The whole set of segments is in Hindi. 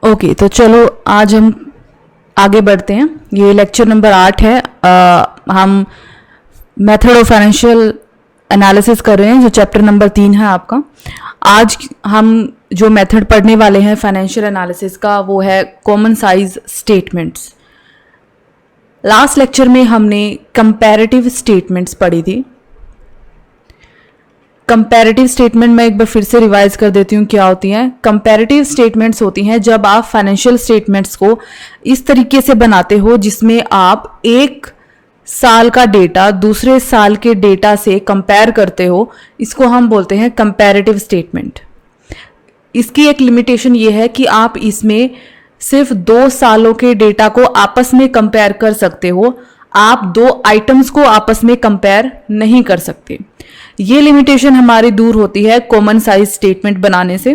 ओके, तो चलो आज हम आगे बढ़ते हैं। ये लेक्चर नंबर 8 है। हम मेथड ऑफ फाइनेंशियल एनालिसिस कर रहे हैं, जो चैप्टर नंबर 3 है आपका। आज हम जो मेथड पढ़ने वाले हैं फाइनेंशियल एनालिसिस का, वो है common size statements. Last lecture में हमने कंपैरेटिव स्टेटमेंट्स पढ़ी थी। कंपैरेटिव स्टेटमेंट मैं एक बार फिर से रिवाइज कर देती हूँ क्या होती हैं। कंपैरेटिव स्टेटमेंट्स होती हैं जब आप फाइनेंशियल स्टेटमेंट्स को इस तरीके से बनाते हो जिसमें आप एक साल का डेटा दूसरे साल के डेटा से कंपेयर करते हो। इसको हम बोलते हैं कंपैरेटिव स्टेटमेंट। इसकी एक लिमिटेशन ये है कि आप इसमें सिर्फ 2 सालों के डेटा को आपस में कंपेयर कर सकते हो, आप 2 आइटम्स को आपस में कंपेयर नहीं कर सकते। ये लिमिटेशन हमारी दूर होती है कॉमन साइज स्टेटमेंट बनाने से।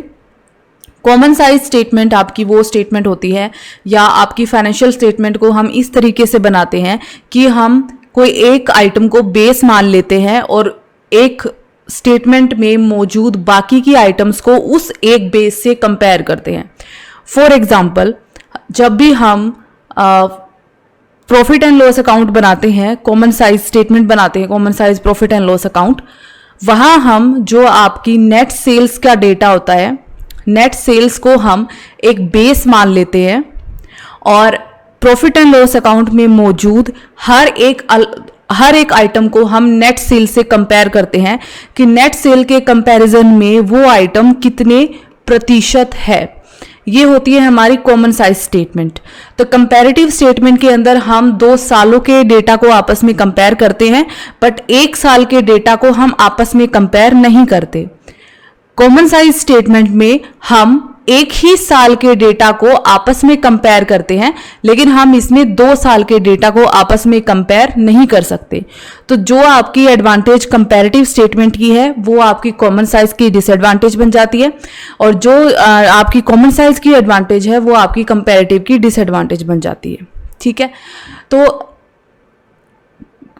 कॉमन साइज स्टेटमेंट आपकी वो स्टेटमेंट होती है, या आपकी फाइनेंशियल स्टेटमेंट को हम इस तरीके से बनाते हैं कि हम कोई एक आइटम को बेस मान लेते हैं और एक स्टेटमेंट में मौजूद बाकी की आइटम्स को उस एक बेस से कंपेयर करते हैं। फॉर एग्जाम्पल, जब भी हम प्रॉफिट एंड लॉस अकाउंट बनाते हैं, कॉमन साइज स्टेटमेंट बनाते हैं, common size profit and loss account, वहां हम जो आपकी नेट सेल्स का डेटा होता है, नेट सेल्स को हम एक बेस मान लेते हैं और प्रॉफिट एंड लॉस अकाउंट में मौजूद हर एक आइटम को हम नेट सेल से कंपेयर करते हैं कि नेट सेल के कंपैरिजन में वो आइटम कितने प्रतिशत है। ये होती है हमारी कॉमन साइज स्टेटमेंट। तो कंपैरेटिव स्टेटमेंट के अंदर हम 2 सालों के डेटा को आपस में कंपेयर करते हैं, बट 1 साल के डेटा को हम आपस में कंपेयर नहीं करते। कॉमन साइज स्टेटमेंट में हम एक ही साल के डेटा को आपस में कंपेयर करते हैं, लेकिन हम इसमें 2 साल के डेटा को आपस में कंपेयर नहीं कर सकते। तो जो आपकी एडवांटेज कंपैरेटिव स्टेटमेंट की है, वो आपकी कॉमन साइज की डिसएडवांटेज बन जाती है, और जो आपकी कॉमन साइज की एडवांटेज है, वो आपकी कंपैरेटिव की डिसएडवांटेज बन जाती है। ठीक है, तो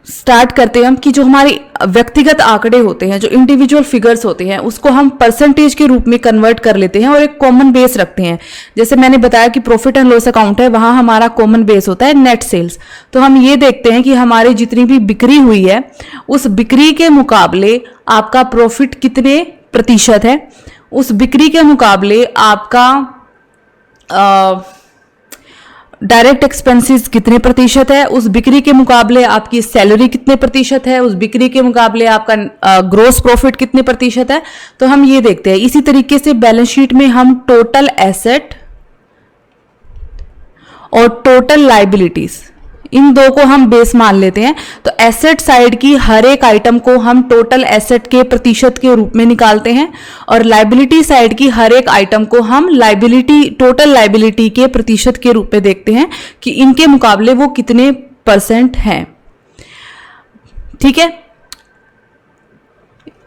स्टार्ट करते हैं हम कि जो हमारे व्यक्तिगत आंकड़े होते हैं, जो इंडिविजुअल फिगर्स होते हैं, उसको हम परसेंटेज के रूप में कन्वर्ट कर लेते हैं और एक कॉमन बेस रखते हैं। जैसे मैंने बताया कि प्रॉफिट एंड लॉस अकाउंट है, वहां हमारा कॉमन बेस होता है नेट सेल्स। तो हम ये देखते हैं कि हमारी जितनी भी बिक्री हुई है, उस बिक्री के मुकाबले आपका प्रॉफिट कितने प्रतिशत है, उस बिक्री के मुकाबले आपका डायरेक्ट एक्सपेंसेस कितने प्रतिशत है, उस बिक्री के मुकाबले आपकी सैलरी कितने प्रतिशत है, उस बिक्री के मुकाबले आपका ग्रोस प्रॉफिट कितने प्रतिशत है। तो हम ये देखते हैं। इसी तरीके से बैलेंस शीट में हम टोटल एसेट और टोटल लाइबिलिटीज, इन 2 को हम बेस मान लेते हैं। तो एसेट साइड की हर एक आइटम को हम टोटल एसेट के प्रतिशत के रूप में निकालते हैं, और लाइबिलिटी साइड की हर एक आइटम को हम टोटल लाइबिलिटी के प्रतिशत के रूप में देखते हैं कि इनके मुकाबले वो कितने % हैं। ठीक है,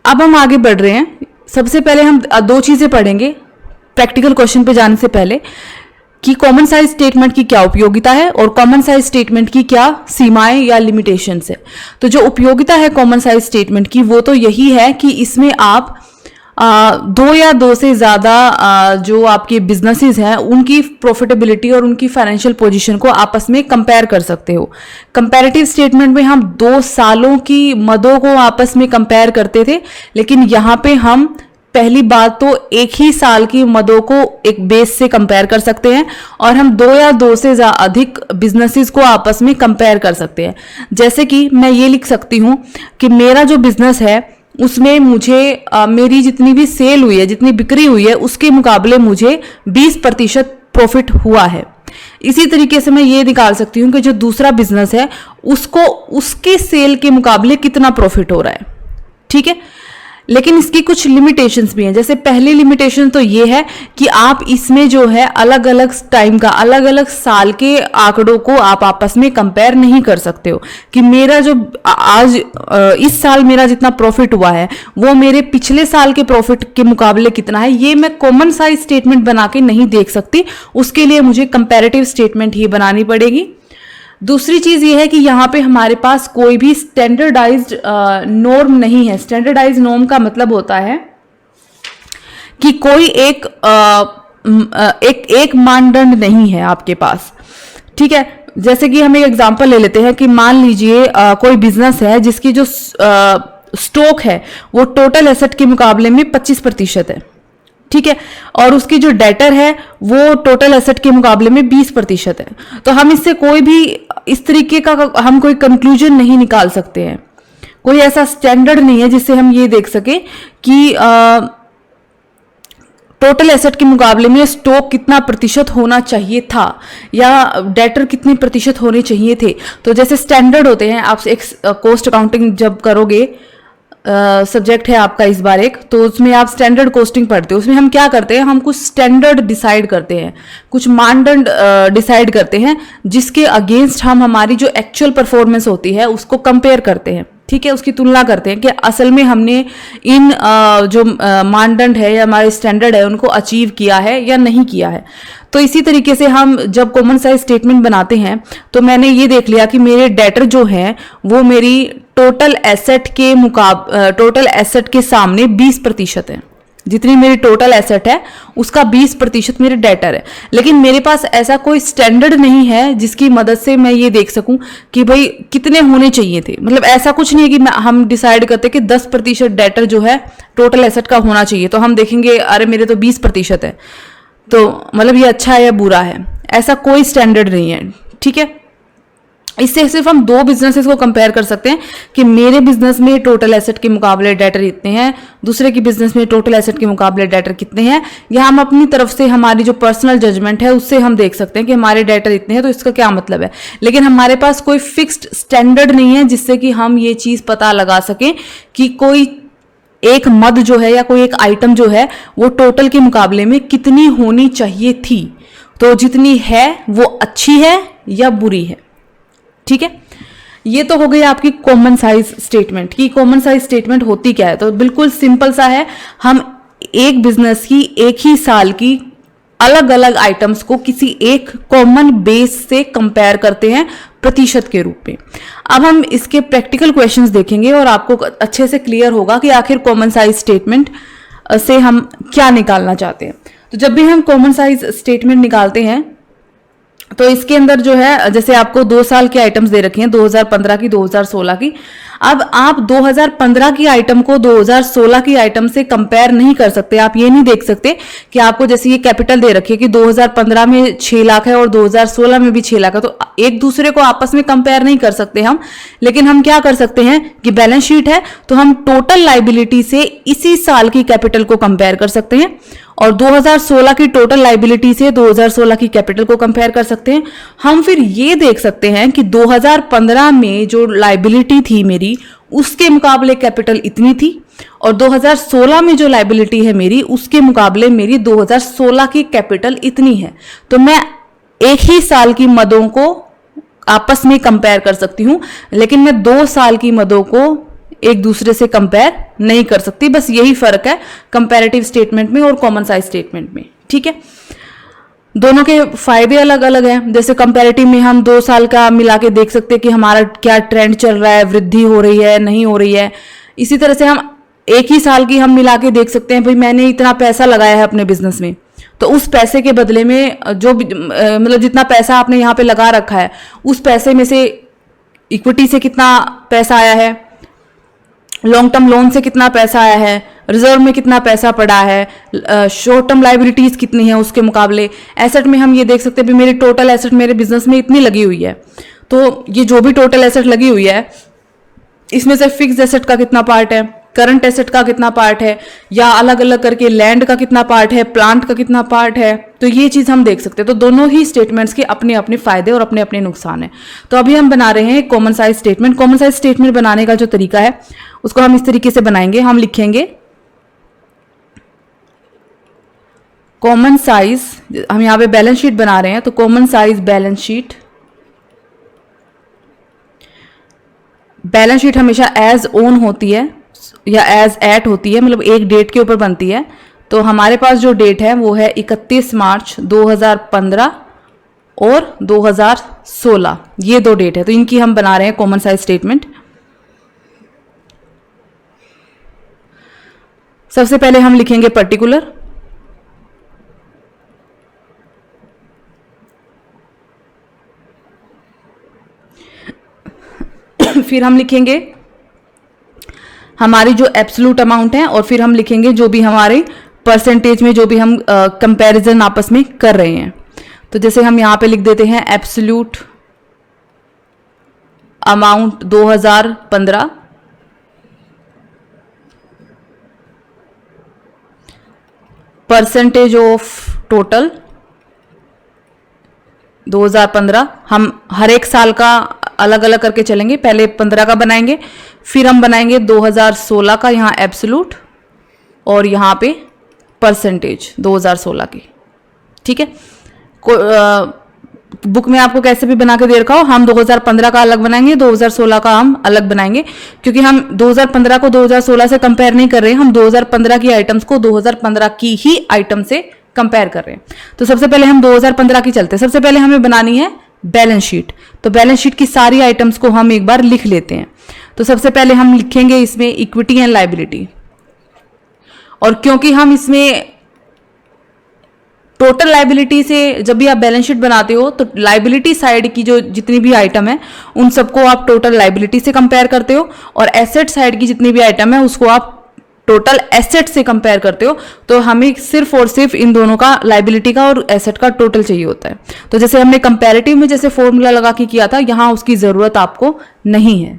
अब हम आगे बढ़ रहे हैं। सबसे पहले हम 2 चीजें पढ़ेंगे प्रैक्टिकल क्वेश्चन पे जाने से पहले, कि कॉमन साइज स्टेटमेंट की क्या उपयोगिता है और कॉमन साइज स्टेटमेंट की क्या सीमाएं या लिमिटेशंस है। तो जो उपयोगिता है कॉमन साइज स्टेटमेंट की, वो तो यही है कि इसमें आप 2 या 2 से ज़्यादा जो आपके बिजनेसेस हैं, उनकी प्रॉफिटेबिलिटी और उनकी फाइनेंशियल पोजीशन को आपस में कंपेयर कर सकते हो। कंपैरेटिव स्टेटमेंट में हम 2 सालों की मदों को आपस में कंपेयर करते थे, लेकिन यहाँ पे हम पहली बात तो एक ही साल की मदों को एक बेस से कंपेयर कर सकते हैं, और हम 2 या 2 से अधिक बिजनेसेस को आपस में कंपेयर कर सकते हैं। जैसे कि मैं ये लिख सकती हूँ कि मेरा जो बिजनेस है, उसमें मुझे मेरी जितनी भी सेल हुई है, जितनी बिक्री हुई है, उसके मुकाबले मुझे 20% प्रॉफिट हुआ है। इसी तरीके से मैं ये निकाल सकती हूँ कि जो दूसरा बिजनेस है, उसको उसके सेल के मुकाबले कितना प्रॉफिट हो रहा है। ठीक है, लेकिन इसकी कुछ लिमिटेशंस भी हैं। जैसे पहली लिमिटेशन तो ये है कि आप इसमें जो है अलग अलग टाइम का, अलग अलग साल के आंकड़ों को आप आपस में कंपेयर नहीं कर सकते हो कि मेरा जो आज इस साल मेरा जितना प्रॉफिट हुआ है, वो मेरे पिछले साल के प्रॉफिट के मुकाबले कितना है। ये मैं कॉमन साइज स्टेटमेंट बना के नहीं देख सकती, उसके लिए मुझे कंपैरेटिव स्टेटमेंट ही बनानी पड़ेगी। दूसरी चीज ये है कि यहाँ पे हमारे पास कोई भी स्टैंडर्डाइज्ड नॉर्म नहीं है। स्टैंडर्डाइज्ड नॉर्म का मतलब होता है कि कोई एक एक मानदंड नहीं है आपके पास, ठीक है। जैसे कि हम एक एग्जांपल ले लेते हैं कि मान लीजिए कोई बिजनेस है जिसकी जो स्टॉक है वो टोटल एसेट के मुकाबले में 25% है, ठीक है, और उसकी जो डेटर है वो टोटल एसेट के मुकाबले में 20% है। तो हम इससे कोई भी इस तरीके का हम कोई कंक्लूजन नहीं निकाल सकते हैं, कोई ऐसा स्टैंडर्ड नहीं है जिससे हम ये देख सके कि टोटल एसेट के मुकाबले में स्टॉक कितना प्रतिशत होना चाहिए था या डेटर कितने प्रतिशत होने चाहिए थे। तो जैसे स्टैंडर्ड होते हैं, आप एक कॉस्ट अकाउंटिंग जब करोगे, सब्जेक्ट है आपका इस बार एक, तो उसमें आप स्टैंडर्ड कॉस्टिंग पढ़ते हो। उसमें हम क्या करते हैं, हम कुछ स्टैंडर्ड डिसाइड करते हैं, कुछ मानदंड डिसाइड करते हैं जिसके अगेंस्ट हम हमारी जो एक्चुअल परफॉर्मेंस होती है उसको कंपेयर करते हैं, ठीक है, उसकी तुलना करते हैं कि असल में हमने इन जो मानदंड है या हमारे स्टैंडर्ड है उनको अचीव किया है या नहीं किया है। तो इसी तरीके से हम जब कॉमन साइज स्टेटमेंट बनाते हैं तो मैंने ये देख लिया कि मेरे डेटर जो हैं वो मेरी टोटल एसेट के सामने 20% है। जितनी मेरी टोटल एसेट है उसका 20% मेरे डेटर है। लेकिन मेरे पास ऐसा कोई स्टैंडर्ड नहीं है जिसकी मदद से मैं ये देख सकूं कि भाई कितने होने चाहिए थे। मतलब ऐसा कुछ नहीं है कि हम डिसाइड करते कि 10% डेटर जो है टोटल एसेट का होना चाहिए, तो हम देखेंगे अरे मेरे तो 20% है, तो मतलब ये अच्छा है या बुरा है, ऐसा कोई स्टैंडर्ड नहीं है, ठीक है। इससे सिर्फ हम दो बिजनेसेस को कंपेयर कर सकते हैं कि मेरे बिजनेस में टोटल एसेट के मुकाबले डेटर इतने हैं, दूसरे की बिजनेस में टोटल एसेट के मुकाबले डेटर कितने हैं, या हम अपनी तरफ से हमारी जो पर्सनल जजमेंट है उससे हम देख सकते हैं कि हमारे डेटर इतने हैं, तो इसका क्या मतलब है। लेकिन हमारे पास कोई फिक्स्ड स्टैंडर्ड नहीं है जिससे कि हम ये चीज पता लगा सकें कि कोई एक मद जो है या कोई एक आइटम जो है वो टोटल के मुकाबले में कितनी होनी चाहिए थी। तो जितनी है वो अच्छी है या बुरी है, ठीक है। ये तो हो गई आपकी कॉमन साइज स्टेटमेंट की कॉमन साइज स्टेटमेंट होती क्या है। तो बिल्कुल सिंपल सा है, हम एक बिजनेस की एक ही साल की अलग अलग आइटम्स को किसी एक कॉमन बेस से कंपेयर करते हैं प्रतिशत के रूप में। अब हम इसके प्रैक्टिकल क्वेश्चंस देखेंगे और आपको अच्छे से क्लियर होगा कि आखिर कॉमन साइज स्टेटमेंट से हम क्या निकालना चाहते हैं। तो जब भी हम कॉमन साइज स्टेटमेंट निकालते हैं तो इसके अंदर जो है, जैसे आपको 2 साल की आइटम्स दे रखी हैं, 2015 की, 2016 की। अब आप 2015 की आइटम को 2016 की आइटम से कंपेयर नहीं कर सकते। आप ये नहीं देख सकते कि आपको जैसे ये कैपिटल दे रखी है कि 2015 में 6 लाख है और 2016 में भी 6 लाख है, तो एक दूसरे को आपस में कंपेयर नहीं कर सकते हम। लेकिन हम क्या कर सकते हैं कि बैलेंस शीट है तो हम टोटल लाइबिलिटी से इसी साल की कैपिटल को कंपेयर कर सकते हैं और 2016 की टोटल लाइबिलिटी से 2016 की कैपिटल को कंपेयर कर सकते हैं। हम फिर ये देख सकते हैं कि 2015 में जो लाइबिलिटी थी मेरी उसके मुकाबले कैपिटल इतनी थी और 2016 में जो लाइबिलिटी है मेरी उसके मुकाबले मेरी 2016 की कैपिटल इतनी है। तो मैं एक ही साल की मदों को आपस में कंपेयर कर सकती हूं, लेकिन मैं 2 साल की मदों को एक दूसरे से कंपेयर नहीं कर सकती। बस यही फर्क है कंपैरेटिव स्टेटमेंट में और कॉमन साइज स्टेटमेंट में, ठीक है। दोनों के फायदे अलग अलग हैं। जैसे कंपैरेटिव में हम 2 साल का मिला के देख सकते हैं कि हमारा क्या ट्रेंड चल रहा है, वृद्धि हो रही है नहीं हो रही है। इसी तरह से हम एक ही साल की हम मिला के देख सकते हैं, भाई मैंने इतना पैसा लगाया है अपने बिजनेस में, तो उस पैसे के बदले में जो मतलब जितना पैसा आपने यहाँ पे लगा रखा है उस पैसे में से इक्विटी से कितना पैसा आया है, लॉन्ग टर्म लोन से कितना पैसा आया है, रिजर्व में कितना पैसा पड़ा है, शॉर्ट टर्म लाइबिलिटीज कितनी है उसके मुकाबले। एसेट में हम ये देख सकते हैं भी मेरी टोटल एसेट मेरे बिजनेस में इतनी लगी हुई है, तो ये जो भी टोटल एसेट लगी हुई है इसमें से फिक्स्ड एसेट का कितना पार्ट है, करंट एसेट का कितना पार्ट है, या अलग अलग करके लैंड का कितना पार्ट है, प्लांट का कितना पार्ट है। तो ये चीज हम देख सकते हैं। तो दोनों ही स्टेटमेंट्स के अपने अपने फायदे और अपने अपने नुकसान है। तो अभी हम बना रहे हैं common size statement. Common size statement बनाने का जो तरीका है उसको हम इस तरीके से बनाएंगे। हम लिखेंगे कॉमन साइज, हम यहाँ पे बैलेंस शीट बना रहे हैं तो common size balance sheet. Balance sheet हमेशा एज ओन होती है या एज एट होती है, मतलब एक डेट के ऊपर बनती है। तो हमारे पास जो डेट है वो है 31 मार्च 2015 और 2016, ये 2 डेट है। तो इनकी हम बना रहे हैं कॉमन साइज स्टेटमेंट। सबसे पहले हम लिखेंगे पर्टिकुलर। फिर हम लिखेंगे हमारी जो एब्सोल्यूट अमाउंट है, और फिर हम लिखेंगे जो भी हमारे परसेंटेज में जो भी हम कंपैरिजन आपस में कर रहे हैं। तो जैसे हम यहाँ पे लिख देते हैं absolute amount 2015, percentage of total 2015। हम हर एक साल का अलग अलग करके चलेंगे, पहले 15 का बनाएंगे, फिर हम बनाएंगे 2016 का, यहाँ एब्सोल्यूट और यहाँ पे परसेंटेज 2016 की। ठीक है, बुक में आपको कैसे भी बना के दे रखा हो, हम 2015 का अलग बनाएंगे, 2016 का हम अलग बनाएंगे, क्योंकि हम 2015 को 2016 से कंपेयर नहीं कर रहे हैं, हम 2015 की आइटम्स को 2015 की ही आइटम से कंपेयर कर रहे हैं। तो सबसे पहले हम 2015 की चलते हैं। सबसे पहले हमें बनानी है बैलेंस शीट। तो बैलेंस शीट की सारी आइटम्स को हम एक बार लिख लेते हैं। तो सबसे पहले हम लिखेंगे इसमें इक्विटी एंड लायबिलिटी, और क्योंकि हम इसमें टोटल लायबिलिटी से जब भी आप बैलेंस शीट बनाते हो तो लायबिलिटी साइड की जो जितनी भी आइटम है उन सबको आप टोटल लायबिलिटी से कंपेयर करते हो, और एसेट साइड की जितनी भी आइटम है उसको आप टोटल एसेट से कंपेयर करते हो। तो हमें सिर्फ और सिर्फ इन दोनों का, लायबिलिटी का और एसेट का टोटल चाहिए होता है। तो जैसे हमने कंपैरेटिव में जैसे फॉर्मूला लगा के किया था, यहां उसकी जरूरत आपको नहीं है।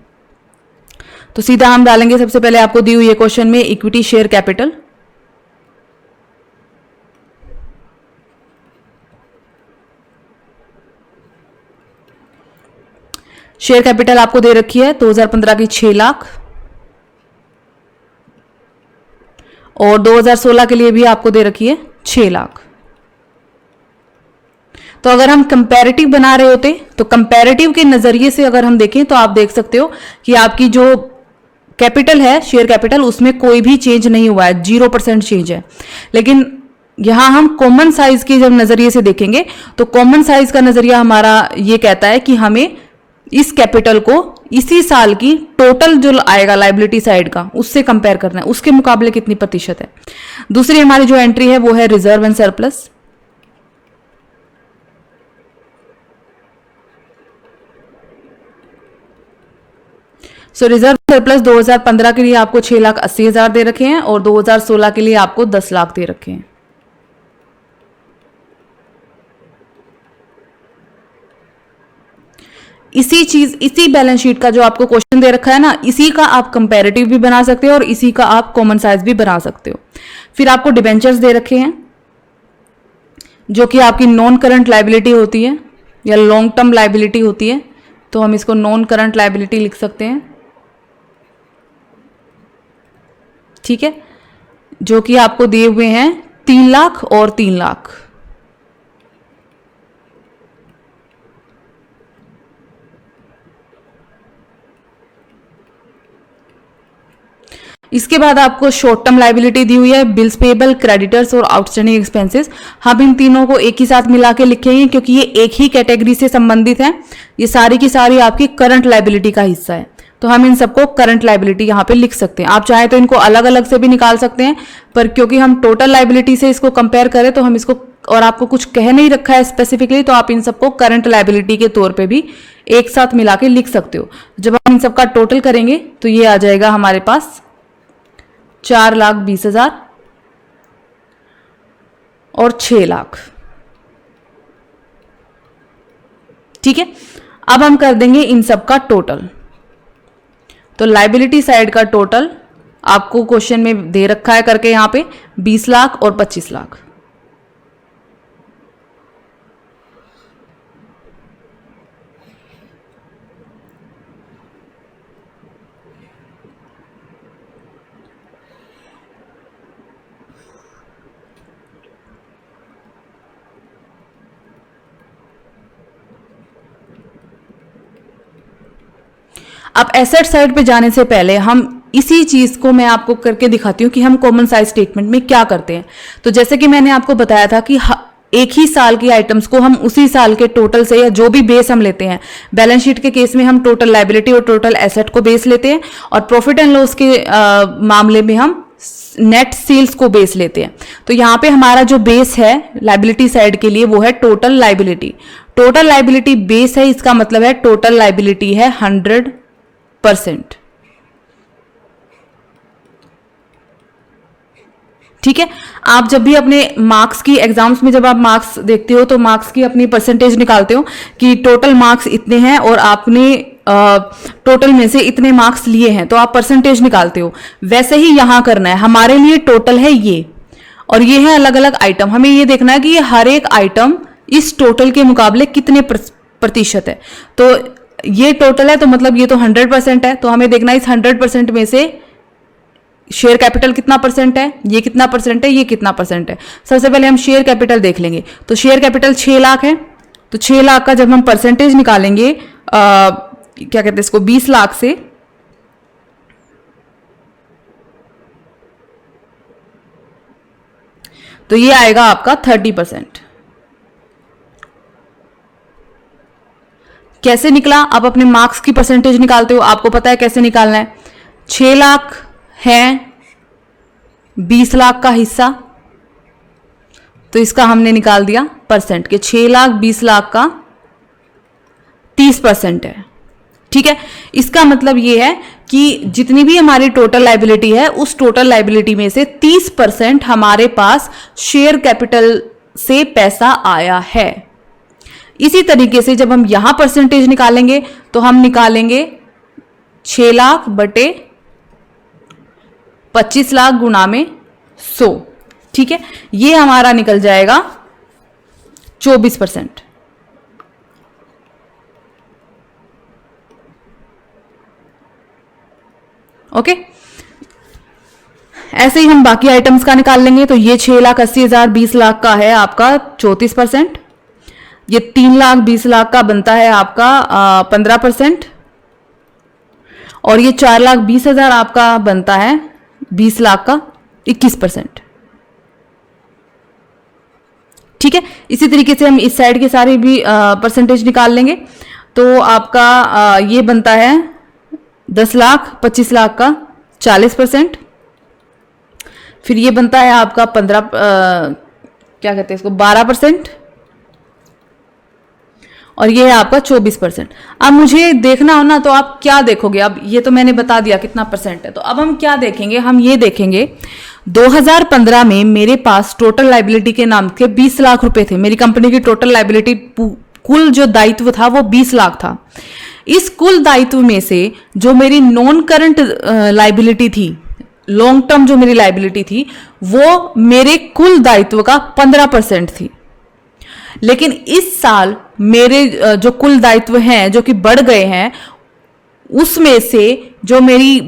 तो सीधा हम डालेंगे सबसे पहले आपको दी हुई है क्वेश्चन में equity share capital, share capital आपको दे रखी है 2015 की 6 लाख, और 2016 के लिए भी आपको दे रखी है 6 लाख। तो अगर हम कंपैरेटिव बना रहे होते तो कंपैरेटिव के नजरिए से अगर हम देखें तो आप देख सकते हो कि आपकी जो कैपिटल है, शेयर कैपिटल, उसमें कोई भी चेंज नहीं हुआ है, 0% चेंज है। लेकिन यहां हम कॉमन साइज के जब नजरिए से देखेंगे तो कॉमन साइज का नजरिया हमारा ये कहता है कि हमें इस कैपिटल को इसी साल की टोटल जो आएगा लायबिलिटी साइड का उससे कंपेयर करना है, उसके मुकाबले कितनी प्रतिशत है। दूसरी हमारी जो एंट्री है वो है reserve and surplus. So reserve surplus 2015 के लिए आपको 6,80,000 दे रखे हैं, और 2016 के लिए आपको 10 लाख दे रखे हैं। इसी बैलेंस शीट का जो आपको क्वेश्चन दे रखा है ना, इसी का आप कंपैरेटिव भी बना सकते हो और इसी का आप कॉमन साइज भी बना सकते हो। फिर आपको डिबेंचर्स दे रखे हैं जो कि आपकी नॉन करंट लायबिलिटी होती है या लॉन्ग टर्म लायबिलिटी होती है, तो हम इसको नॉन करंट लायबिलिटी लिख सकते हैं। ठीक है, जो कि आपको दिए हुए हैं 3 लाख और 3 लाख। इसके बाद आपको शॉर्ट टर्म लायबिलिटी दी हुई है, बिल्स पेबल, क्रेडिटर्स और आउटस्टैंडिंग एक्सपेंसेस। हम इन तीनों को एक ही साथ मिला के लिखेंगे क्योंकि ये एक ही कैटेगरी से संबंधित है। ये सारी की सारी आपकी करंट लायबिलिटी का हिस्सा है, तो हम इन सबको करंट लायबिलिटी यहाँ पे लिख सकते हैं। आप चाहे तो इनको अलग अलग से भी निकाल सकते हैं, पर क्योंकि हम टोटल लायबिलिटी से इसको कंपेयर करें तो हम इसको, और आपको कुछ कह नहीं रखा है स्पेसिफिकली, तो आप इन सबको करंट लायबिलिटी के तौर पे भी एक साथ मिला के लिख सकते हो। जब हम इन सबका टोटल करेंगे तो ये आ जाएगा हमारे पास 4,20,000 और 6 लाख। ठीक है, अब हम कर देंगे इन सब का टोटल। तो लायबिलिटी साइड का टोटल आपको क्वेश्चन में दे रखा है करके यहां पे 20 लाख और 25 लाख। अब एसेट साइड पे जाने से पहले हम इसी चीज को मैं आपको करके दिखाती हूँ कि हम कॉमन साइज स्टेटमेंट में क्या करते हैं। तो जैसे कि मैंने आपको बताया था कि एक ही साल की आइटम्स को हम उसी साल के टोटल से, या जो भी बेस हम लेते हैं, बैलेंस शीट के केस में हम टोटल लायबिलिटी और टोटल एसेट को बेस लेते हैं, और प्रॉफिट एंड लॉस के मामले में हम नेट सेल्स को बेस लेते हैं। तो यहाँ पे हमारा जो बेस है लायबिलिटी साइड के लिए वो है total liability. Total liability base है, इसका मतलब है टोटल लायबिलिटी है 100 परसेंट। ठीक है, आप जब भी अपने मार्क्स की एग्जाम्स में जब आप मार्क्स देखते हो तो मार्क्स की अपनी परसेंटेज निकालते हो कि टोटल मार्क्स इतने हैं और आपने टोटल में से इतने मार्क्स लिए हैं, तो आप परसेंटेज निकालते हो। वैसे ही यहां करना है, हमारे लिए टोटल है ये और ये है अलग अलग आइटम। हमें ये देखना है कि ये हर एक आइटम इस टोटल के मुकाबले कितने प्रतिशत है। तो ये टोटल है तो मतलब ये तो 100% है, तो हमें देखना है इस 100% में से शेयर कैपिटल कितना परसेंट है, ये कितना परसेंट है, ये कितना परसेंट है। सबसे पहले हम शेयर कैपिटल देख लेंगे। तो शेयर कैपिटल 6 लाख है, तो 6 लाख का जब हम परसेंटेज निकालेंगे क्या कहते हैं इसको, 20 लाख से, तो ये आएगा आपका 30%। कैसे निकला? आप अपने मार्क्स की परसेंटेज निकालते हो, आपको पता है कैसे निकालना है। 6 लाख है 20 लाख का हिस्सा, तो इसका हमने निकाल दिया परसेंट के 6 लाख 20 लाख का 30% है। ठीक है, इसका मतलब ये है कि जितनी भी हमारी टोटल लायबिलिटी है उस टोटल लायबिलिटी में से 30% हमारे पास शेयर कैपिटल से पैसा आया है। इसी तरीके से जब हम यहां परसेंटेज निकालेंगे तो हम निकालेंगे 6 लाख बटे 25 लाख गुना में 100। ठीक है, ये हमारा निकल जाएगा 24%। ओके, ऐसे ही हम बाकी आइटम्स का निकाल लेंगे। तो ये 6,80,000 20 लाख का है आपका 34%, ये 3,20,00,000 का बनता है आपका 15%, और ये 4,20,000 आपका बनता है 20 लाख का 21%। ठीक है, इसी तरीके से हम इस साइड के सारे भी परसेंटेज निकाल लेंगे। तो आपका ये बनता है 10 लाख 25 लाख का 40%, फिर ये बनता है आपका 15 क्या कहते हैं इसको 12%, और ये है आपका 24%। अब मुझे देखना हो ना तो आप क्या देखोगे, अब ये तो मैंने बता दिया कितना परसेंट है, तो अब हम क्या देखेंगे, हम ये देखेंगे 2015 में मेरे पास टोटल लायबिलिटी के नाम के 20 लाख रुपए थे। मेरी कंपनी की टोटल लायबिलिटी कुल जो दायित्व था वो 20 लाख था। इस कुल दायित्व में से जो मेरी नॉन करंट लायबिलिटी थी, लॉन्ग टर्म जो मेरी लायबिलिटी थी, वो मेरे कुल दायित्व का 15% थी। लेकिन इस साल मेरे जो कुल दायित्व हैं जो कि बढ़ गए हैं, उसमें से जो मेरी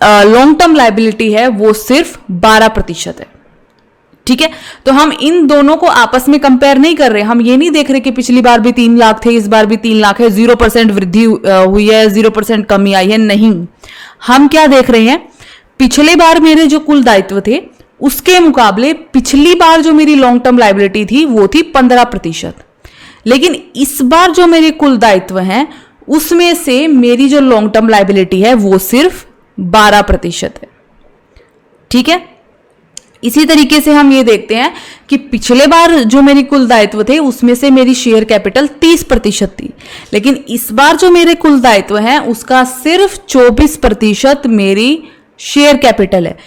लॉन्ग टर्म लायबिलिटी है वो सिर्फ 12% है। ठीक है, तो हम इन दोनों को आपस में कंपेयर नहीं कर रहे। हम ये नहीं देख रहे कि पिछली बार भी 3 लाख थे, इस बार भी 3 लाख है, 0% वृद्धि हुई है, 0% कमी आई है। नहीं, हम क्या देख रहे हैं, पिछले बार मेरे जो कुल दायित्व थे उसके मुकाबले पिछली बार जो मेरी लॉन्ग टर्म लायबिलिटी थी वो थी 15%, लेकिन इस बार जो मेरे कुल दायित्व हैं उसमें से मेरी जो लॉन्ग टर्म लायबिलिटी है वो सिर्फ 12% है। ठीक है, इसी तरीके से हम ये देखते हैं कि पिछले बार जो मेरी कुल दायित्व थे उसमें से मेरी शेयर कैपिटल 30% थी, लेकिन इस बार जो मेरे कुल दायित्व हैं उसका सिर्फ 24% मेरी शेयर कैपिटल है।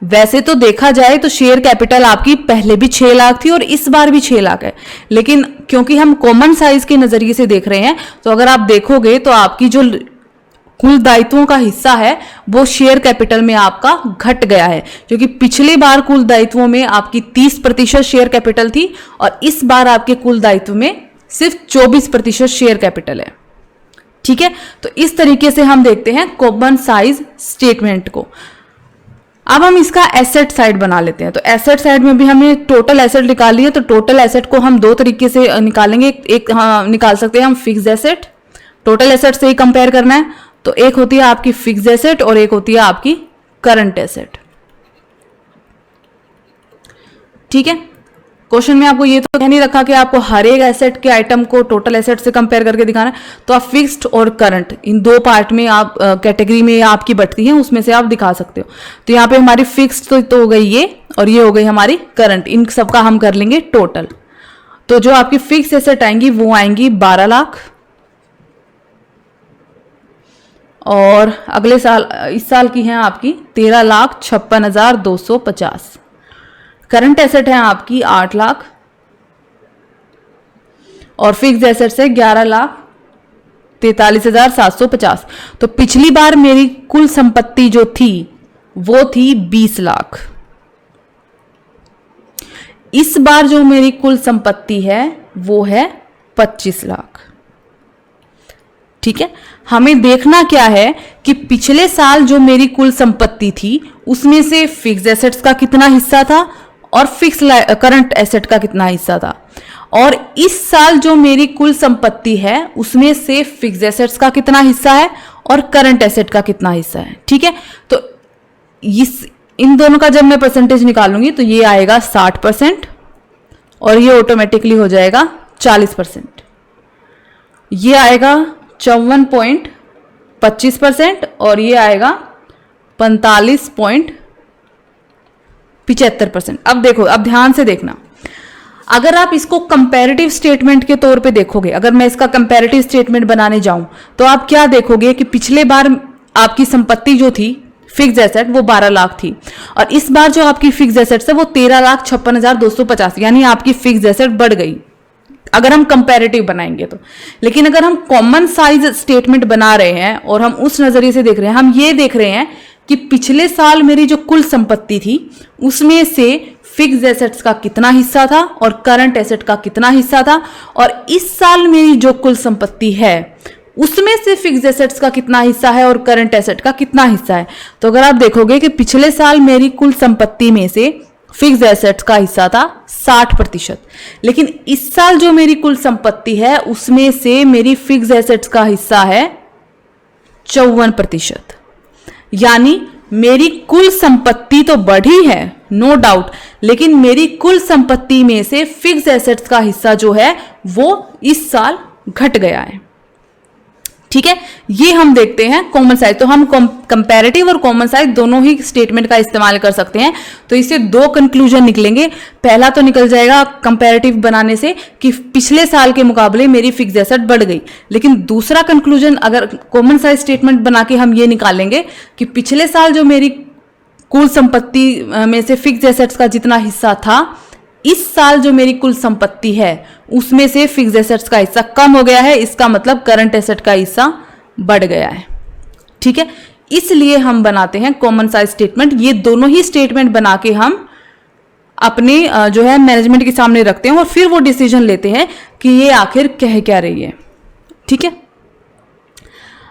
वैसे तो देखा जाए तो शेयर कैपिटल आपकी पहले भी 6 लाख थी और इस बार भी 6 लाख है, लेकिन क्योंकि हम कॉमन साइज के नजरिए से देख रहे हैं तो अगर आप देखोगे तो आपकी जो कुल दायित्वों का हिस्सा है वो शेयर कैपिटल में आपका घट गया है, क्योंकि पिछले बार कुल दायित्वों में आपकी 30% शेयर कैपिटल थी और इस बार आपके कुल दायित्व में सिर्फ 24% शेयर कैपिटल है। ठीक है, तो इस तरीके से हम देखते हैं कॉमन साइज स्टेटमेंट को। अब हम इसका एसेट साइड बना लेते हैं। तो एसेट साइड में भी हमने टोटल एसेट निकाल लिया। तो टोटल एसेट को हम 2 तरीके से निकालेंगे। एक निकाल सकते हैं हम फिक्स्ड एसेट, टोटल एसेट से ही कंपेयर करना है। तो एक होती है आपकी फिक्स्ड एसेट और एक होती है आपकी करंट एसेट। ठीक है, क्वेश्चन में आपको ये तो कह नहीं रखा कि आपको हर एक एसेट के आइटम को टोटल एसेट से कंपेयर करके दिखाना है, तो आप फिक्स्ड और करंट इन 2 पार्ट में आप कैटेगरी में आपकी बढ़ती है, उसमें से आप दिखा सकते हो। तो यहाँ पे हमारी फिक्स्ड तो हो गई ये, और ये हो गई हमारी करंट। इन सबका हम कर लेंगे टोटल। तो जो आपकी फिक्स्ड एसेट आएंगी वो आएंगी 12 लाख, और अगले साल, इस साल की है आपकी 13,56,250। करंट एसेट है आपकी 8 लाख और फिक्स एसेट्स है 11,43,750। तो पिछली बार मेरी कुल संपत्ति जो थी वो थी 20 लाख। इस बार जो मेरी कुल संपत्ति है वो है 25 लाख। ठीक है, हमें देखना क्या है कि पिछले साल जो मेरी कुल संपत्ति थी उसमें से फिक्स एसेट्स का कितना हिस्सा था और फिक्स करंट एसेट का कितना हिस्सा था, और इस साल जो मेरी कुल संपत्ति है उसमें से फिक्स एसेट्स का कितना हिस्सा है और करंट एसेट का कितना हिस्सा है। ठीक है, तो इन दोनों का जब मैं परसेंटेज निकालूंगी तो ये आएगा 60% और ये ऑटोमेटिकली हो जाएगा 40%। ये आएगा 54.25% और ये आएगा 45.75%। अब देखो, अब ध्यान से देखना, अगर आप इसको कंपैरेटिव स्टेटमेंट के तौर पे देखोगे, अगर मैं इसका कंपैरेटिव स्टेटमेंट बनाने जाऊं तो आप क्या देखोगे कि पिछले बार आपकी संपत्ति जो थी फिक्स एसेट वो 12 लाख थी और इस बार जो आपकी फिक्स एसेट्स है वो 13,56,250, यानी आपकी फिक्स एसेट बढ़ गई अगर हम कंपैरेटिव बनाएंगे तो। लेकिन अगर हम कॉमन साइज स्टेटमेंट बना रहे हैं और हम उस नजरिए से देख रहे हैं, हम ये देख रहे हैं कि पिछले साल मेरी जो कुल संपत्ति थी उसमें से फिक्स एसेट्स का कितना हिस्सा था और करंट एसेट का कितना हिस्सा था, और इस साल मेरी जो कुल संपत्ति है उसमें से फिक्स एसेट्स का कितना हिस्सा है और करंट एसेट का कितना हिस्सा है। तो अगर आप देखोगे कि पिछले साल मेरी कुल संपत्ति में से फिक्स एसेट्स का हिस्सा था 60%, लेकिन इस साल जो मेरी कुल संपत्ति है उसमें से मेरी फिक्स एसेट्स का हिस्सा है 54%। यानी मेरी कुल संपत्ति तो बढ़ी है, नो डाउट, लेकिन मेरी कुल संपत्ति में से फिक्स एसेट्स का हिस्सा जो है वो इस साल घट गया है। ठीक है, ये हम देखते हैं कॉमन साइज। तो हम कंपैरेटिव और कॉमन साइज दोनों ही स्टेटमेंट का इस्तेमाल कर सकते हैं। तो इससे दो कंक्लूजन निकलेंगे। पहला तो निकल जाएगा कंपैरेटिव बनाने से कि पिछले साल के मुकाबले मेरी फिक्स एसेट बढ़ गई, लेकिन दूसरा कंक्लूजन अगर कॉमन साइज स्टेटमेंट बना के हम ये निकालेंगे कि पिछले साल जो मेरी कुल संपत्ति में से फिक्स एसेट्स का जितना हिस्सा था, इस साल जो मेरी कुल संपत्ति है उसमें से फिक्स एसेट्स का हिस्सा कम हो गया है, इसका मतलब करंट एसेट का हिस्सा बढ़ गया है। ठीक है, इसलिए हम बनाते हैं कॉमन साइज स्टेटमेंट। ये दोनों ही स्टेटमेंट बना के हम अपने जो है मैनेजमेंट के सामने रखते हैं और फिर वो डिसीजन लेते हैं कि ये आखिर कह क्या रही है। ठीक है,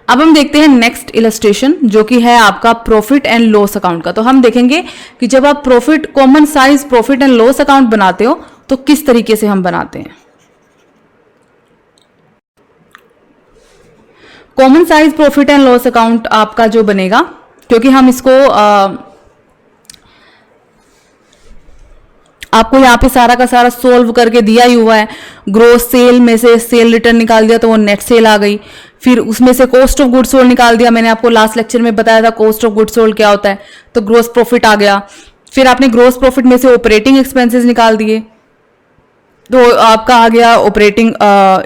अब हम देखते हैं नेक्स्ट इलस्ट्रेशन जो कि है आपका प्रॉफिट एंड लॉस अकाउंट का। तो हम देखेंगे कि जब आप common size profit and loss account बनाते हो तो किस तरीके से हम बनाते हैं। Common size profit and loss account आपका जो बनेगा, क्योंकि हम इसको आपको यहाँ पे सारा का सारा सोल्व करके दिया ही हुआ है। ग्रोस सेल में से सेल रिटर्न निकाल दिया तो वो नेट सेल आ गई, फिर उसमें से कॉस्ट ऑफ गुड्स सोल्ड निकाल दिया। मैंने आपको लास्ट लेक्चर में बताया था कॉस्ट ऑफ गुड्स सोल्ड क्या होता है, तो ग्रोस प्रॉफिट आ गया। फिर आपने ग्रोस प्रॉफिट में से ऑपरेटिंग एक्सपेंसेस निकाल दिए तो आपका आ गया ऑपरेटिंग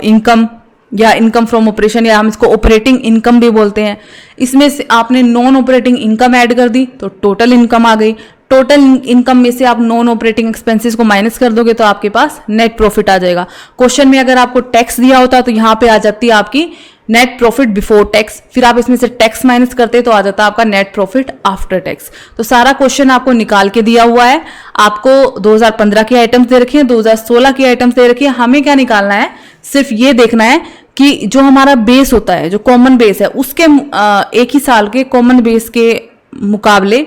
इनकम या इनकम फ्रॉम ऑपरेशन, या हम इसको ऑपरेटिंग इनकम भी बोलते हैं। इसमें से आपने नॉन ऑपरेटिंग इनकम ऐड कर दी तो टोटल इनकम आ गई। टोटल इनकम में से आप नॉन ऑपरेटिंग एक्सपेंसेस को माइनस कर दोगे तो आपके पास नेट प्रॉफिट आ जाएगा। क्वेश्चन में अगर आपको टैक्स दिया होता तो यहाँ पे आ जाती है आपकी नेट प्रॉफिट बिफोर टैक्स, फिर आप इसमें से टैक्स माइनस करते तो आ जाता आपका नेट प्रॉफिट आफ्टर टैक्स। तो सारा क्वेश्चन आपको निकाल के दिया हुआ है। आपको 2015 की आइटम्स दे रखी है, 2016 की आइटम्स दे रखी है। हमें क्या निकालना है, सिर्फ ये देखना है कि जो हमारा बेस होता है, जो कॉमन बेस है, उसके एक ही साल के कॉमन बेस के मुकाबले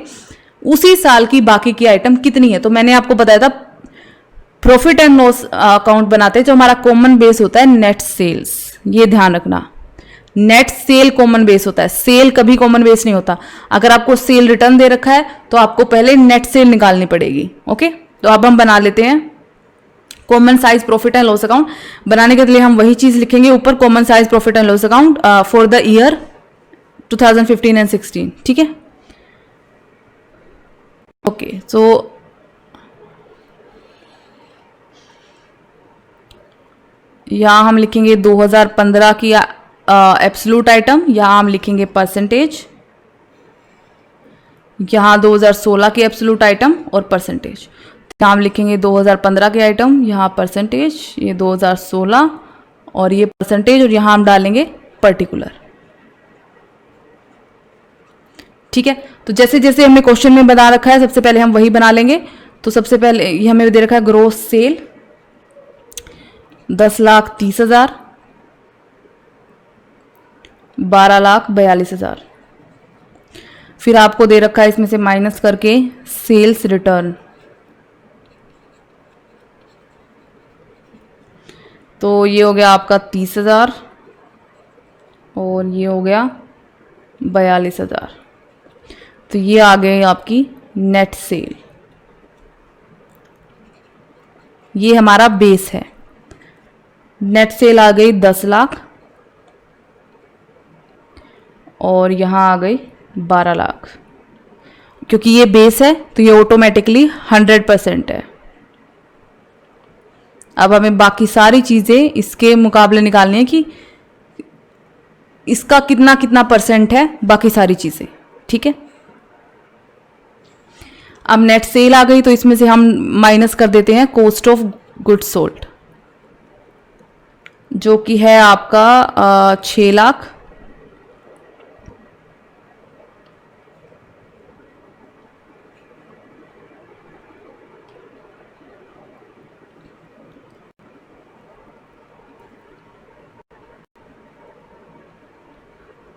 उसी साल की बाकी की आइटम कितनी है। तो मैंने आपको बताया था प्रॉफिट एंड लॉस अकाउंट बनाते हैं, जो हमारा कॉमन बेस होता है नेट सेल्स, ये ध्यान रखना। नेट सेल कॉमन बेस होता है, सेल कभी कॉमन बेस नहीं होता। अगर आपको सेल रिटर्न दे रखा है तो आपको पहले नेट सेल निकालनी पड़ेगी। ओके, तो अब हम बना लेते हैं common size profit and loss account. बनाने के लिए हम वही चीज लिखेंगे ऊपर, common size profit and loss account for the year 2015 and 16। ठीक है, ओके। सो यहाँ हम लिखेंगे 2015 की एब्सोल्यूट आइटम, यहाँ हम लिखेंगे परसेंटेज, यहाँ 2016 के एब्सोल्यूट आइटम और परसेंटेज, यहाँ हम लिखेंगे 2015 के आइटम, यहाँ परसेंटेज, ये 2016 और ये परसेंटेज, और यहाँ हम डालेंगे पर्टिकुलर। ठीक है, तो जैसे जैसे हमने क्वेश्चन में बना रखा है सबसे पहले हम वही बना लेंगे। तो सबसे पहले ये हमें दे रखा है ग्रोस सेल 10,30,000, 12,42,000। फिर आपको दे रखा है इसमें से माइनस करके सेल्स रिटर्न, तो ये हो गया आपका 30,000 और ये हो गया 42,000। तो ये आ गई आपकी नेट सेल, ये हमारा बेस है। नेट सेल आ गई 10 लाख और यहाँ आ गई 12 लाख। क्योंकि ये बेस है तो ये ऑटोमेटिकली 100% है। अब हमें बाकी सारी चीज़ें इसके मुकाबले निकालनी है कि इसका कितना कितना परसेंट है, बाकी सारी चीज़ें। ठीक है, अब नेट सेल आ गई तो इसमें से हम माइनस कर देते हैं कॉस्ट ऑफ गुड्स सोल्ड, जो कि है आपका 6 लाख,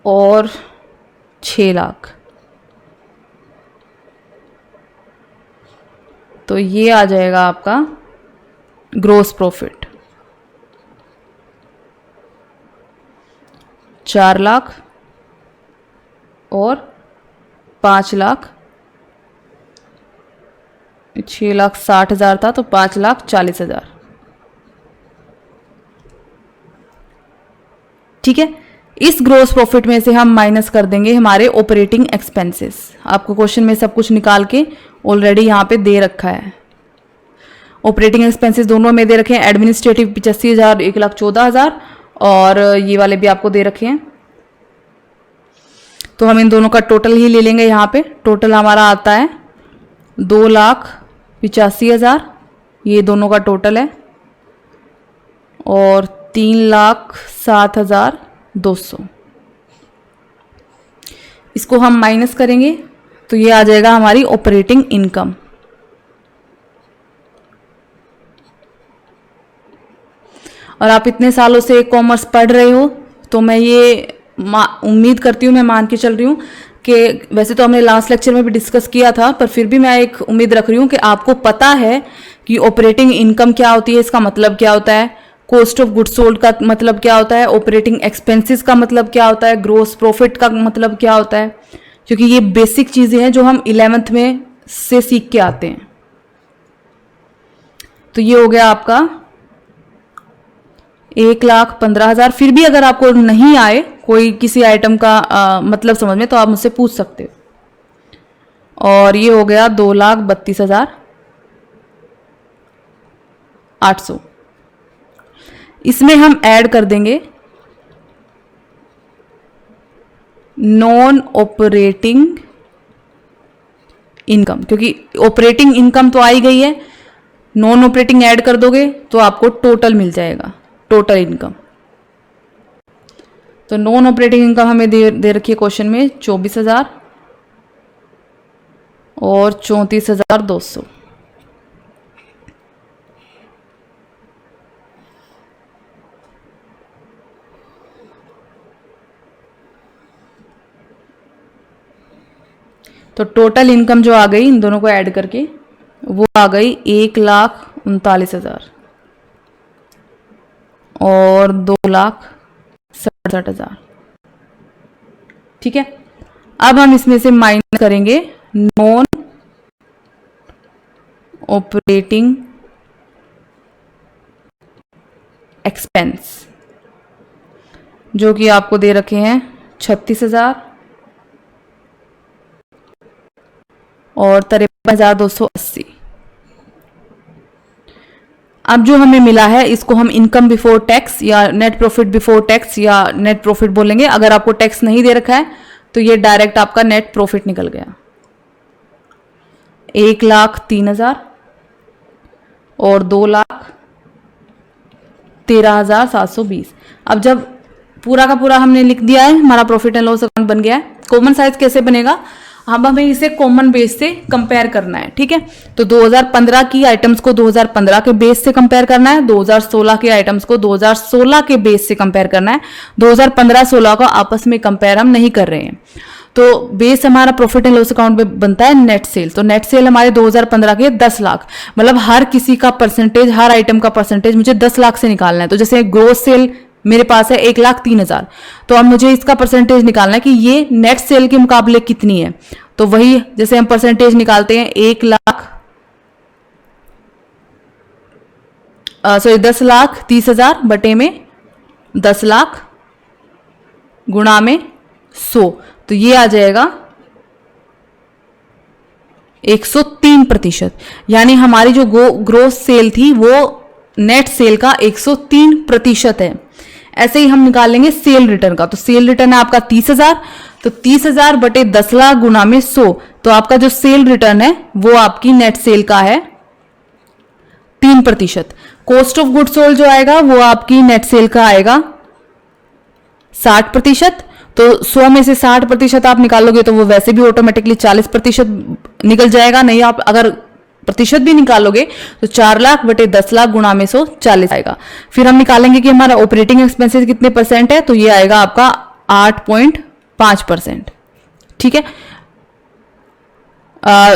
और 6 लाख। तो ये आ जाएगा आपका ग्रोस प्रॉफिट 4 लाख और 5 लाख, 6,60,000 था तो 5,40,000। ठीक है, इस ग्रोस प्रॉफिट में से हम माइनस कर देंगे हमारे ऑपरेटिंग एक्सपेंसेस। आपको क्वेश्चन में सब कुछ निकाल के ऑलरेडी यहाँ पे दे रखा है। ऑपरेटिंग एक्सपेंसेस दोनों में दे रखे हैं, एडमिनिस्ट्रेटिव 85,000, 1,14,000 और ये वाले भी आपको दे रखे हैं। तो हम इन दोनों का टोटल ही ले लेंगे। यहाँ पे टोटल हमारा आता है 2,85,000, ये दोनों का टोटल है, और 3,07,200। इसको हम माइनस करेंगे तो ये आ जाएगा हमारी ऑपरेटिंग इनकम। और आप इतने सालों से कॉमर्स पढ़ रहे हो तो मैं ये उम्मीद करती हूँ, मैं मान के चल रही हूँ कि वैसे तो हमने लास्ट लेक्चर में भी डिस्कस किया था, पर फिर भी मैं एक उम्मीद रख रही हूँ कि आपको पता है कि ऑपरेटिंग इनकम क्या होती है, इसका मतलब क्या होता है, कॉस्ट ऑफ गुड्स सोल्ड का मतलब क्या होता है, ऑपरेटिंग एक्सपेंसेस का मतलब क्या होता है, ग्रोस प्रॉफिट का मतलब क्या होता है, क्योंकि ये बेसिक चीज़ें हैं जो हम 11th में से सीख के आते हैं। तो ये हो गया आपका 1,15,000। फिर भी अगर आपको नहीं आए कोई किसी आइटम का मतलब समझ में तो आप मुझसे पूछ सकते हो। और ये हो गया 2,32,800। इसमें हम ऐड कर देंगे नॉन ऑपरेटिंग इनकम, क्योंकि ऑपरेटिंग इनकम तो आई गई है, नॉन ऑपरेटिंग ऐड कर दोगे तो आपको टोटल मिल जाएगा, टोटल इनकम। तो नॉन ऑपरेटिंग इनकम हमें दे रखी है क्वेश्चन में 24,000 और 34,200। तो टोटल इनकम जो आ गई इन दोनों को ऐड करके वो आ गई 1,39,000 और 2,67,000। ठीक है, अब हम इसमें से माइनस करेंगे नॉन ऑपरेटिंग एक्सपेंस, जो कि आपको दे रखे हैं 36,000 और 53,280। अब जो हमें मिला है इसको हम इनकम बिफोर टैक्स या नेट प्रॉफिट बिफोर टैक्स या नेट प्रॉफिट बोलेंगे। अगर आपको टैक्स नहीं दे रखा है तो ये डायरेक्ट आपका नेट प्रॉफिट निकल गया, 1,03,000 और 2,13,720। अब जब पूरा का पूरा हमने लिख दिया है, हमारा प्रॉफिट एंड लॉस अकाउंट बन गया है। कॉमन साइज कैसे बनेगा, अब हमें इसे कॉमन बेस से कंपेयर करना है, ठीक है। तो 2015 की आइटम्स को 2015 के बेस से कंपेयर करना है, 2016 के आइटम्स को 2016 के बेस से कंपेयर करना है। 2015-16 को आपस में कंपेयर हम नहीं कर रहे हैं। तो बेस हमारा प्रॉफिट एंड लॉस अकाउंट में बनता है नेट सेल। तो नेट सेल हमारे 2015 के 10 लाख, मतलब हर किसी का परसेंटेज, हर आइटम का परसेंटेज मुझे 10 लाख से निकालना है। तो जैसे ग्रोस सेल मेरे पास है 1,03,000, तो अब मुझे इसका परसेंटेज निकालना है कि ये नेट सेल के मुकाबले कितनी है। तो वही जैसे हम परसेंटेज निकालते हैं 10,30,000 बटे में 10 लाख गुणा में 100, तो ये आ जाएगा 103%। यानी हमारी जो ग्रोस सेल थी वो नेट सेल का 103% है। ऐसे ही हम निकालेंगे सेल रिटर्न का। तो सेल रिटर्न है आपका 30,000, तो 30,000 बटे 10 लाख गुणा में 100, तो आपका जो सेल रिटर्न है वो आपकी नेट सेल का है 3%। कॉस्ट ऑफ गुड सोल्ड जो आएगा वो आपकी नेट सेल का आएगा 60%। तो 100 में से 60% आप निकालोगे तो वो वैसे भी ऑटोमेटिकली 40% निकल जाएगा। नहीं, आप अगर प्रतिशत भी निकालोगे तो 4 लाख बटे 10 लाख गुणा में 100 40 आएगा। फिर हम निकालेंगे कि हमारा ऑपरेटिंग एक्सपेंसेस कितने परसेंट है, तो ये आएगा आपका 8.5%, ठीक है।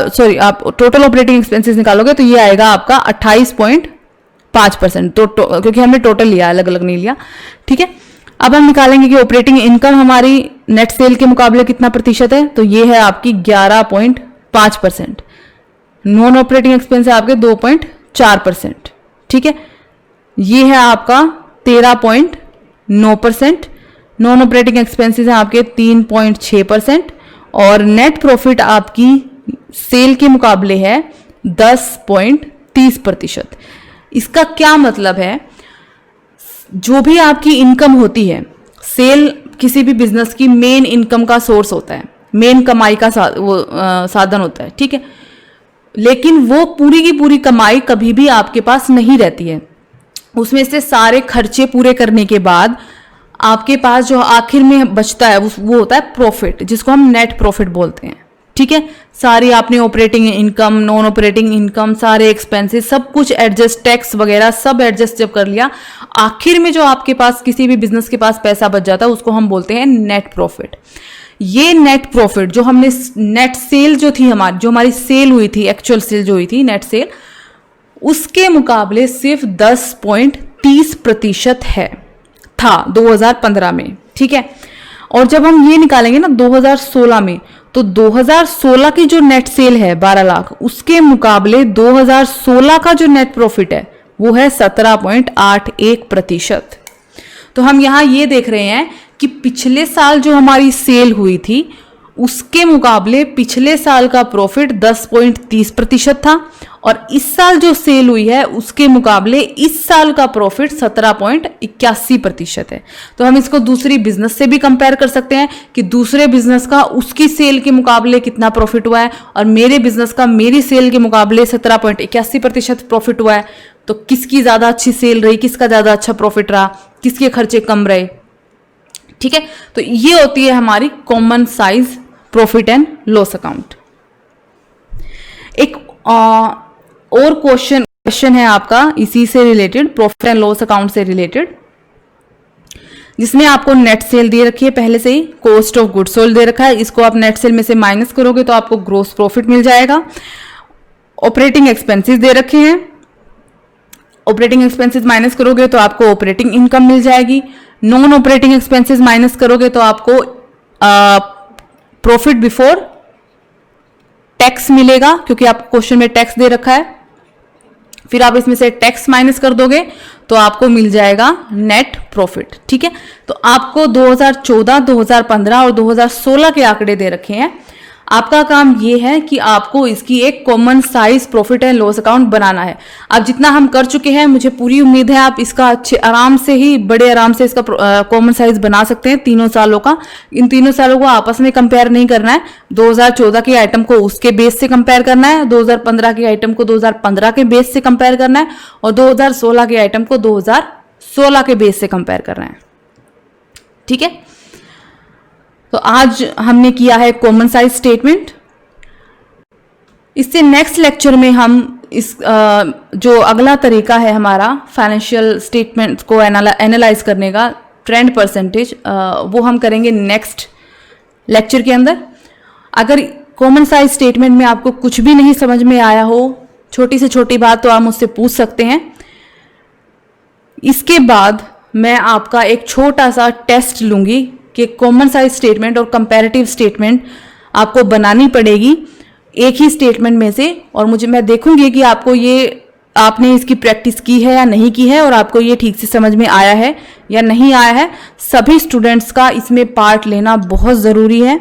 सॉरी, आप टोटल ऑपरेटिंग एक्सपेंसेस निकालोगे तो ये आएगा आपका 28.5%। तो क्योंकि हमने टोटल लिया, अलग अलग नहीं लिया, ठीक है। अब हम निकालेंगे कि ऑपरेटिंग इनकम हमारी नेट सेल के मुकाबले कितना प्रतिशत है, तो ये है आपकी 11.5%। नॉन ऑपरेटिंग एक्सपेंस है आपके 2.4%, ठीक है। ये है आपका 13.9%। नॉन ऑपरेटिंग एक्सपेंसेस हैं आपके 3.6% और नेट प्रॉफिट आपकी सेल के मुकाबले है 10.30%। इसका क्या मतलब है, जो भी आपकी इनकम होती है, सेल किसी भी बिजनेस की मेन इनकम का सोर्स होता है, मेन कमाई का साधन होता है, ठीक है। लेकिन वो पूरी की पूरी कमाई कभी भी आपके पास नहीं रहती है। उसमें से सारे खर्चे पूरे करने के बाद आपके पास जो आखिर में बचता है वो होता है प्रॉफिट, जिसको हम नेट प्रॉफिट बोलते हैं, ठीक है। सारी आपने operating income, non operating income, सारे एक्सपेंसेस, सब कुछ एडजस्ट, टैक्स वगैरह सब एडजस्ट जब कर लिया, आखिर में जो आपके पास किसी भी बिजनेस के पास पैसा बच जाता है उसको हम बोलते हैं नेट प्रॉफिट। ये नेट प्रॉफिट जो हमने नेट सेल जो थी हमारी, जो हमारी सेल हुई थी, एक्चुअल सेल जो हुई थी नेट सेल, उसके मुकाबले सिर्फ 10.30% है था 2015 में, ठीक है। और जब हम ये निकालेंगे ना 2016 में, तो 2016 की जो नेट सेल है 12 लाख, उसके मुकाबले 2016 का जो नेट प्रॉफिट है वो है 17.81%। तो हम यहां ये देख रहे हैं कि पिछले साल जो हमारी सेल हुई थी उसके मुकाबले पिछले साल का प्रॉफिट 10.30% था, और इस साल जो सेल हुई है उसके मुकाबले इस साल का प्रॉफिट 17.81% है। तो हम इसको दूसरी बिजनेस से भी कंपेयर कर सकते हैं कि दूसरे बिजनेस का उसकी सेल के मुकाबले कितना प्रॉफिट हुआ है, और मेरे बिजनेस का मेरी सेल के मुकाबले 17.81% प्रॉफिट हुआ है। तो किसकी ज्यादा अच्छी सेल रही, किसका ज्यादा अच्छा प्रॉफिट रहा, किसके खर्चे कम रहे, ठीक है। तो ये होती है हमारी common size profit and loss account. एक और क्वेश्चन है आपका इसी से related, profit and loss account से रिलेटेड, जिसमें आपको नेट सेल दे रखी है पहले से ही, कॉस्ट ऑफ गुड सोल्ड दे रखा है, इसको आप नेट सेल में से माइनस करोगे तो आपको ग्रोस प्रॉफिट मिल जाएगा। ऑपरेटिंग एक्सपेंसेस दे रखे हैं, ऑपरेटिंग एक्सपेंसेस माइनस करोगे तो आपको ऑपरेटिंग इनकम मिल जाएगी। नॉन ऑपरेटिंग एक्सपेंसेस माइनस करोगे तो आपको प्रॉफिट बिफोर टैक्स मिलेगा, क्योंकि आपको क्वेश्चन में टैक्स दे रखा है। फिर आप इसमें से टैक्स माइनस कर दोगे तो आपको मिल जाएगा नेट प्रॉफिट, ठीक है। तो आपको 2014, 2015 और 2016 के आंकड़े दे रखे हैं। आपका काम ये है कि आपको इसकी एक common size profit and loss account बनाना है। अब जितना हम कर चुके हैं, मुझे पूरी उम्मीद है आप इसका अच्छे आराम से ही, बड़े आराम से इसका कॉमन साइज बना सकते हैं 3 सालों का। इन 3 सालों को आपस में कंपेयर नहीं करना है। 2014 के आइटम को उसके बेस से कंपेयर करना है, 2015 के आइटम को 2015 के बेस से कंपेयर करना है, और 2016 के आइटम को 2016 के बेस से कंपेयर करना है। ठीक है, तो आज हमने किया है कॉमन साइज स्टेटमेंट। इससे नेक्स्ट लेक्चर में हम इस जो अगला तरीका है हमारा फाइनेंशियल स्टेटमेंट को एनालाइज करने का, ट्रेंड परसेंटेज, वो हम करेंगे नेक्स्ट लेक्चर के अंदर। अगर कॉमन साइज स्टेटमेंट में आपको कुछ भी नहीं समझ में आया हो, छोटी से छोटी बात, तो आप मुझसे पूछ सकते हैं। इसके बाद मैं आपका एक छोटा सा टेस्ट लूंगी कि कॉमन साइज स्टेटमेंट और कंपैरेटिव स्टेटमेंट आपको बनानी पड़ेगी एक ही स्टेटमेंट में से, और मैं देखूंगी कि आपने इसकी प्रैक्टिस की है या नहीं की है, और आपको ये ठीक से समझ में आया है या नहीं आया है। सभी स्टूडेंट्स का इसमें पार्ट लेना बहुत ज़रूरी है।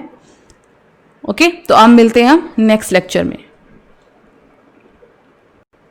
ओके, तो अब मिलते हैं हम नेक्स्ट लेक्चर में।